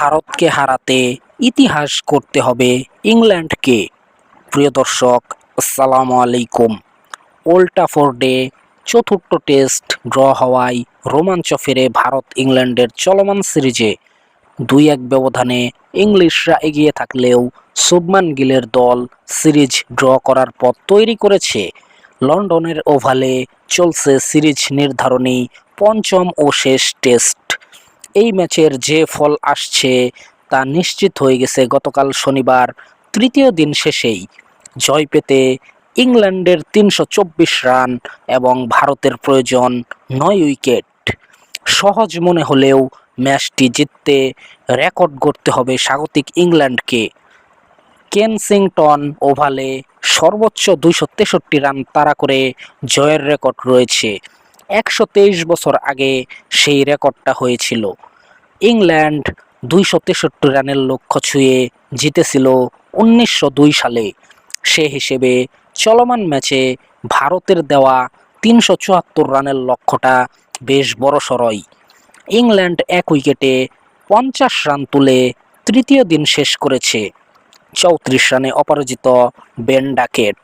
ভারতকে হারাতে ইতিহাস করতে হবে ইংল্যান্ডকে। প্রিয় দর্শক, আসসালামু আলাইকুম। ওল্ড ট্রাফোর্ডে চতুর্থ টেস্ট ড্র হওয়ায় রোমাঞ্চ ফেরে ভারত ইংল্যান্ডের চলমান সিরিজে। 2-1 ব্যবধানে ইংলিশরা এগিয়ে থাকলেও শুভমান গিলের দল সিরিজ ড্র করার পথ তৈরি করেছে। লন্ডনের ওভালে চলছে সিরিজ নির্ধারণী পঞ্চম ও শেষ টেস্ট। এই ম্যাচের যে ফল আসছে তা নিশ্চিত হয়ে গেছে গতকাল শনিবার তৃতীয় দিন শেষেই। জয় পেতে ইংল্যান্ডের 324 রান এবং ভারতের প্রয়োজন 9 উইকেট। সহজ মনে হলেও ম্যাচটি জিততে রেকর্ড গড়তে হবে স্বাগতিক ইংল্যান্ডকে। কেনসিংটন ওভালে সর্বোচ্চ 263 রান তাড়া করে জয়ের রেকর্ড রয়েছে। 123 বছর আগে সেই রেকর্ডটা হয়েছিল। ইংল্যান্ড 263 রানের লক্ষ্য ছুঁয়ে জিতেছিল 1902 সালে। সে হিসেবে চলমান ম্যাচে ভারতের দেওয়া 374 রানের লক্ষ্যটা বেশ বড়সড়ই। ইংল্যান্ড 1 উইকেটে 50 রান তুলে তৃতীয় দিন শেষ করেছে। 34 রানে অপরাজিত বেন ডাকেট।